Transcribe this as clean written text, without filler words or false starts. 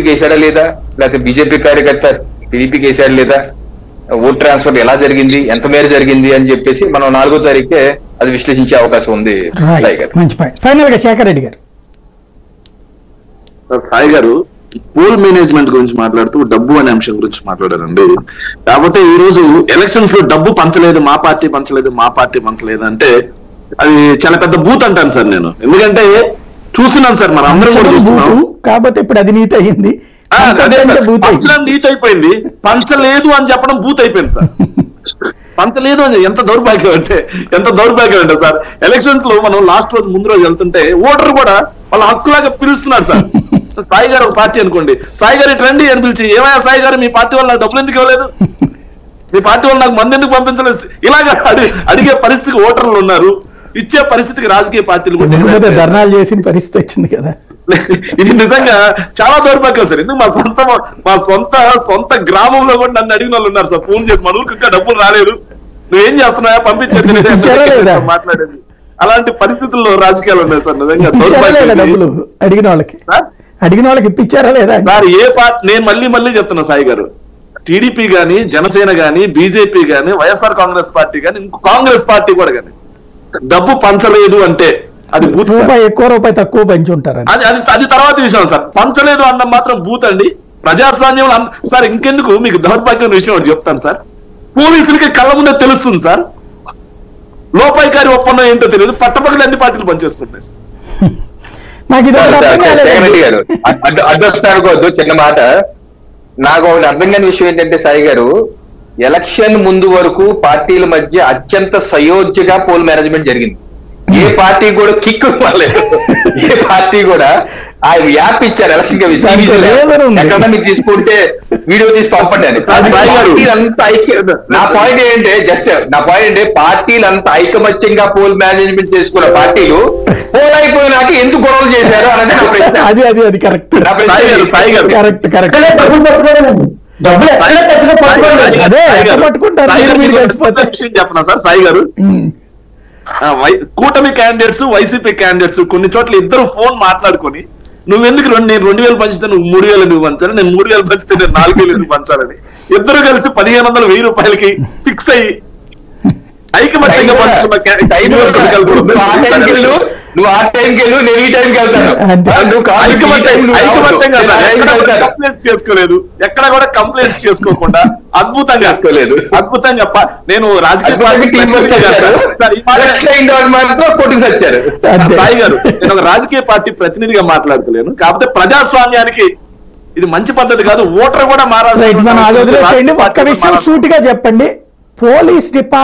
టీడీపీకి వేసాడా లేదా, లేకపోతే బీజేపీ కార్యకర్త టీడీపీకి వేసాడా లేదా, ఓట్ ట్రాన్స్ఫర్ ఎలా జరిగింది, ఎంత మేర జరిగింది అని చెప్పేసి మనం 4వ తారీఖే అది విశ్లేషించే అవకాశం ఉంది. మంచి పాయింట్. ఫైనల్ గా శేఖర్ రెడ్డి గారు. సాయి గారు పోల్ మేనేజ్మెంట్ గురించి మాట్లాడుతూ డబ్బు అనే అంశం గురించి మాట్లాడారండి. కాకపోతే ఈ రోజు ఎలక్షన్స్ లో డబ్బు పంచలేదు, మా పార్టీ పంచలేదు, మా పార్టీ పంచలేదు అంటే అది చాలా పెద్ద బూత్ అంటాను సార్ నేను. ఎందుకంటే చూస్తున్నాను సార్, మనం అందరం కూడా చూస్తున్నాం. కాబట్టి ఇప్పుడు అది నీతి అయ్యింది, పంచడం నీతి అయిపోయింది, పంచలేదు అని చెప్పడం బూత్ అయిపోయింది సార్. పంచలేదు అని ఎంత దౌర్భాగ్యం అంటే సార్, ఎలక్షన్స్ లో మనం లాస్ట్ రోజు ముందు రోజు వెళ్తుంటే ఓటర్ కూడా వాళ్ళ హక్కులాగా పిలుస్తున్నారు సార్. సాయి గారు ఒక పార్టీ అనుకోండి, సాయి గారు రండి అని పిలిచి, ఏమయ్యా సాయి గారు మీ పార్టీ వాళ్ళు నాకు డబ్బులు ఎందుకు ఇవ్వలేదు, మీ పార్టీ వాళ్ళు నాకు మంది ఎందుకు పంపించలేదు, ఇలాగా అడిగే పరిస్థితికి ఓటర్లు ఉన్నారు. ఇచ్చే పరిస్థితికి రాజకీయ పార్టీలు కూడా ధర్నాలు చేసిన పరిస్థితి వచ్చింది కదా. ఇది నిజంగా చాలా దౌర్భాగ్యం సార్. ఎందుకు మా సొంత గ్రామంలో కూడా నన్ను అడిగిన వాళ్ళు ఉన్నారు సార్, ఫోన్ చేసి మన ఊరికి ఇంకా డబ్బులు రాలేదు, నువ్వేం చేస్తున్నావా పంపించేది మాట్లాడేది. అలాంటి పరిస్థితుల్లో రాజకీయాలు ఉన్నాయి సార్. నిజంగా డబ్బులు అడిగిన వాళ్ళకి ఇప్పించారా లేదా సార్? ఏ పార్టీ, నేను మళ్ళీ చెప్తున్నా సాయి గారు, టీడీపీ గాని, జనసేన గాని, బీజేపీ గాని, వైఎస్ఆర్ కాంగ్రెస్ పార్టీ గాని, ఇంకో కాంగ్రెస్ పార్టీ కూడా గాని డబ్బు పంచలేదు అంటే అది రూపాయి ఎక్కువ రూపాయి తక్కువ పంచి ఉంటారు, అది తర్వాత విషయం సార్. పంచలేదు అన్న మాత్రం బూత్ అండి. ప్రజాస్వామ్యంలో సార్ ఇంకెందుకు మీకు దౌర్భాగ్యం విషయం ఒకటి చెప్తాను సార్. పోలీసులకి కళ్ళ ముందే తెలుస్తుంది సార్, లోపాయికారి ఒప్పందం ఏంటో తెలియదు, పట్టపక్కల అన్ని పార్టీలు పనిచేసుకుంటాయి సార్. అడ్డొస్తానుకోవద్దు, చిన్న మాట. నాకు ఒకటి అర్థం కాని విషయం ఏంటంటే సాయి గారు, ఎలక్షన్ ముందు వరకు పార్టీల మధ్య అత్యంత సయోధ్యగా పోల్ మేనేజ్మెంట్ జరిగింది. ఏ పార్టీ కూడా కిక్ ఇవ్వలేదు, ఏ పార్టీ కూడా ఆ యాప్ ఇచ్చారు ఎలక్షన్ ఎక్కడ మీకు తీసుకుంటే వీడియో తీసి పంపండి అని. పార్టీలంతా నా పాయింట్ ఏంటంటే పార్టీలంతా ఐకమత్యంగా పోల్ మేనేజ్మెంట్ చేసుకున్న పార్టీలు పోల్ అయిపోయినాక ఎందుకు గొడవలు చేశారు అనేది నా ప్రశ్న. అది కరెక్ట్ చెప్పనా సార్ సాయి గారు, కూటమి క్యాండిడేట్స్, వైసీపీ క్యాండిడేట్స్ కొన్ని చోట్ల ఇద్దరు ఫోన్ మాట్లాడుకొని, నువ్వెందుకు నేను 2000 పంచితే నువ్వు 3000 నువ్వు పంచాలి, నేను 3000 పంచితే నేను 4000 నువ్వు పంచాలని ఇద్దరు కలిసి 1500 1000 రూపాయలకి ఫిక్స్ అయ్యి ఐకమత్యంగా నువ్వు ఆ టైంకి వెళ్ళు, నేను ఈ టైంకి చేసుకోలేదు, ఎక్కడ కూడా కంప్లైంట్ చేసుకోకుండా అద్భుతంగా నేను రాజకీయ సాయి గారు, నేను ఒక రాజకీయ పార్టీ ప్రతినిధిగా మాట్లాడతలేను. కాకపోతే ప్రజాస్వామ్యానికి ఇది మంచి పద్ధతి కాదు, ఓటర్ కూడా మారాలి. ఒక్క విషయం సూటిగా చెప్పండి, పోలీస్ డిపార్ట్మెంట్